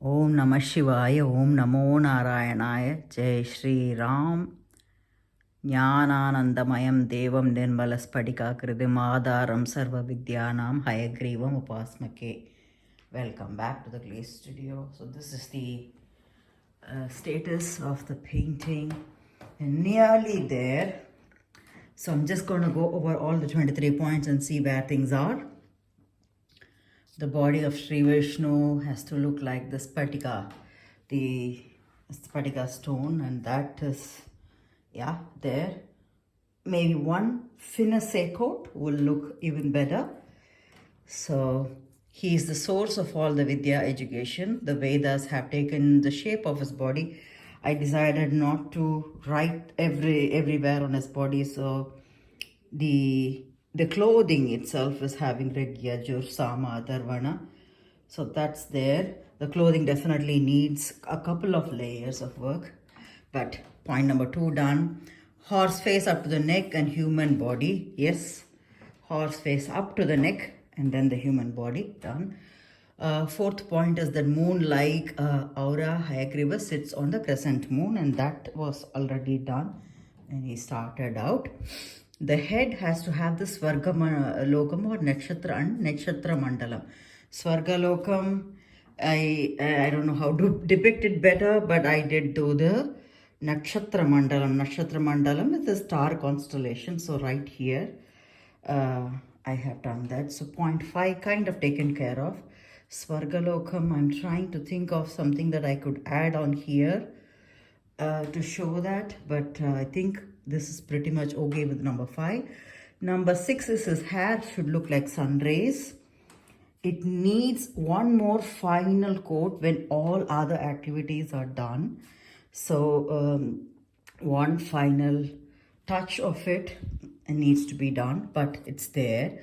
Om Namah Shivaya, Om Namo Narayanaya, Jai Shri Ram, Jnananandamayam Devam Nirmalaspadikakritim Adharam Sarva Vidyanam Hayagreevam Upasmake. Welcome back to the Clay Studio. So this is the status of the painting. And nearly there. So I'm just going to go over all the 23 points and see where things are. The body of Sri Vishnu has to look like the spatika, the spatika stone, and that is, yeah, there. Maybe one finesse coat will look even better. So he is the source of all the Vidya education. The Vedas have taken the shape of his body. I decided not to write everywhere on his body, so the clothing itself is having Regya, Jur, Sama, Dharvana. So that's there. The clothing definitely needs a couple of layers of work. But point number 2 done. Horse face up to the neck and human body. Yes. Horse face up to the neck and then the human body. Done. 4th point is that moon-like aura Hayagriva sits on the crescent moon, and that was already done and he started out. The head has to have the Swarga Lokam or Nakshatra and Nakshatra Mandalam. Swarga Lokam, I don't know how to depict it better, but I did do the Nakshatra Mandalam. Nakshatra Mandalam is the star constellation. So right here, I have done that. So point 5 kind of taken care of. Swarga Lokam, I'm trying to think of something that I could add on here to show that, but I think this is pretty much okay with number 5. Number 6 is his hair should look like sun rays. It needs one more final coat when all other activities are done. So one final touch of it needs to be done, but it's there.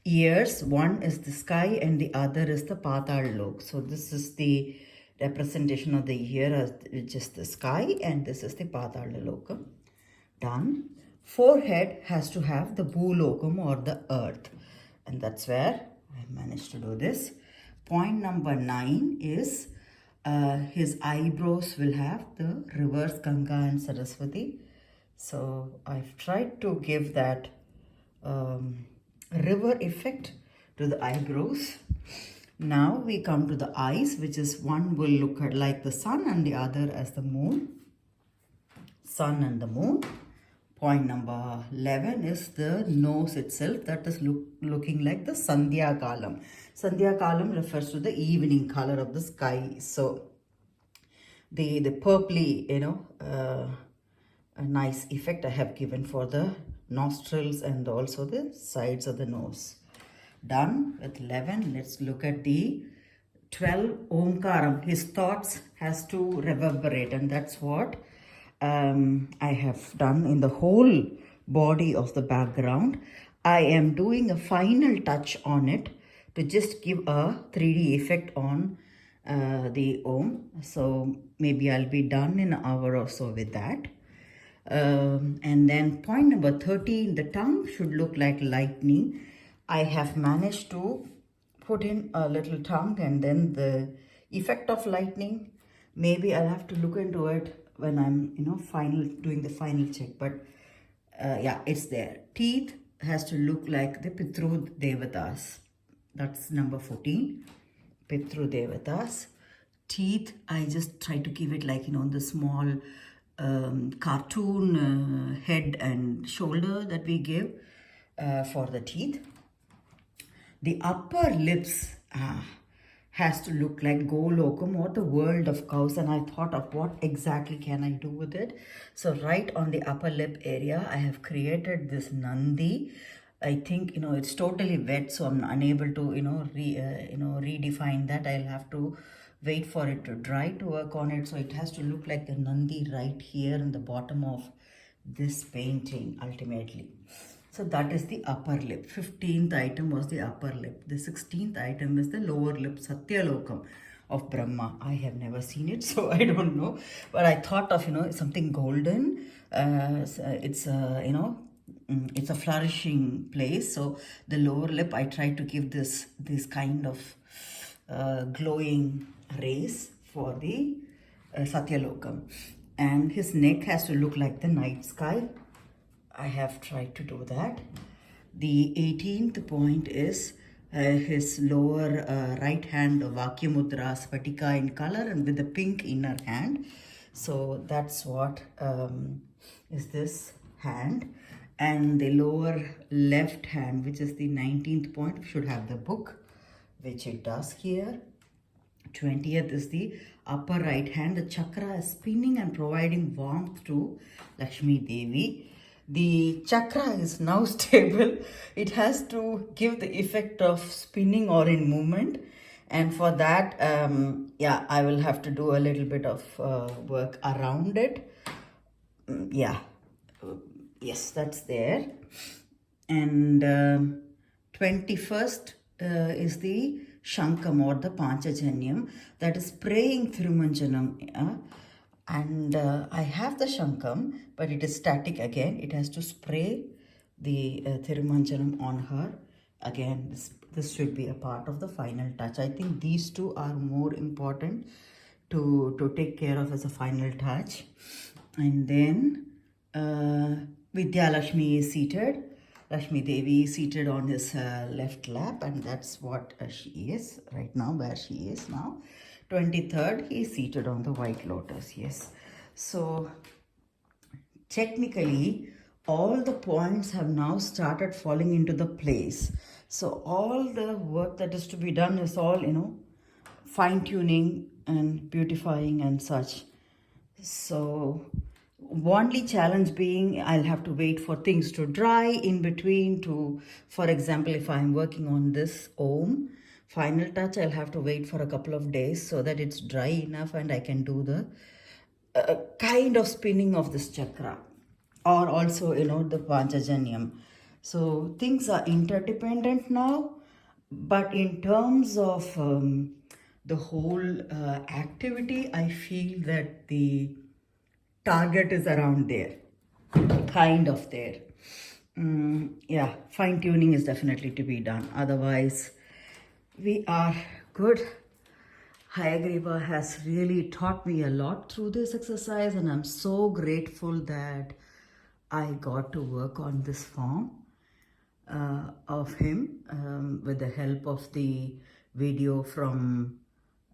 Ears, one is the sky and the other is the Patal Lok. So this is the representation of the ear as just the sky, and this is the Patal Lokam. Done. Forehead has to have the Bhulokam or the earth, and that's where I managed to do this. Point number 9 is his eyebrows will have the reverse Ganga and Saraswati. So I've tried to give that river effect to the eyebrows. Now we come to the eyes, which is one will look at like the sun and the other as the moon. Sun and the moon. Point number 11 is the nose itself, that is looking like the Sandhya Kalam. Sandhya Kalam refers to the evening color of the sky. So the purpley, a nice effect I have given for the nostrils and also the sides of the nose. Done with 11. Let's look at the 12. Omkaram, his thoughts has to reverberate, and that's what I have done in the whole body of the background. I am doing a final touch on it to just give a 3D effect on the Om. So maybe I'll be done in an hour or so with that. And then point number 13, the tongue should look like lightning. I have managed to put in a little tongue and then the effect of lightning. Maybe I'll have to look into it when I'm, doing the final check. But yeah, it's there. Teeth has to look like the Pitru Devatas. That's number 14. Pitru Devatas. Teeth, I just try to give it like, the small cartoon head and shoulder that we give for the teeth. The upper lips has to look like Golokam or the world of cows, and I thought of what exactly can I do with it. So right on the upper lip area, I have created this Nandi. I think, it's totally wet, so I'm unable to, redefine that. I'll have to wait for it to dry to work on it. So it has to look like the Nandi right here in the bottom of this painting ultimately. So that is the upper lip. 15th item was the upper lip. The 16th item is the lower lip, Satyalokam of Brahma. I have never seen it, so I don't know. But I thought of, something golden. It's a flourishing place. So the lower lip, I tried to give this kind of glowing rays for the Satyalokam. And his neck has to look like the night sky. I have tried to do that. The 18th point is his lower right hand Vakyamudra Spatika in color and with the pink inner hand. So that's what is this hand. And the lower left hand, which is the 19th point, should have the book, which it does here. 20th is the upper right hand. The chakra is spinning and providing warmth to Lakshmi Devi. The chakra is now stable. It has to give the effect of spinning or in movement. And for that, I will have to do a little bit of work around it. Yes, that's there. And 21st is the Shankam or the Panchajanyam, that is praying Thirumanjanam. And I have the Shankam, but it is static again. It has to spray the Thirumanjanam on her. Again, this should be a part of the final touch. I think these two are more important to take care of as a final touch. And then Vidya Lakshmi is seated. Lakshmi Devi is seated on his left lap, and that's what she is right now, where she is now. 23rd, he is seated on the white lotus, yes. So, technically, all the points have now started falling into the place. So, all the work that is to be done is all, fine-tuning and beautifying and such. So, only challenge being I'll have to wait for things to dry in between to, for example, if I'm working on this Om final touch, I'll have to wait for a couple of days so that it's dry enough and I can do the kind of spinning of this chakra, or also, the Panchajanyam. So things are interdependent now, but in terms of the whole activity, I feel that the target is around there, kind of there. Fine tuning is definitely to be done. Otherwise, we are good. Hayagreeva has really taught me a lot through this exercise, and I'm so grateful that I got to work on this form of him with the help of the video from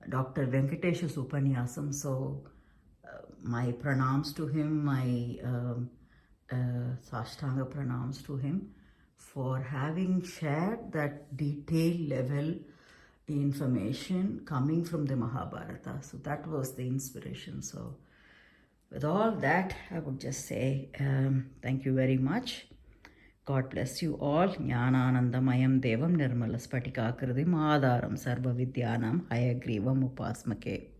Dr. Venkatesh's upanyasams. So my pranams to him, my Sashtanga pranams to him for having shared that detailed level information coming from the Mahabharata. So that was the inspiration. So with all that, I would just say thank you very much. God bless you all. Jnananandamayam devam nirmala spatikakritim adaram sarva vidyanam hayagreevam upasmake.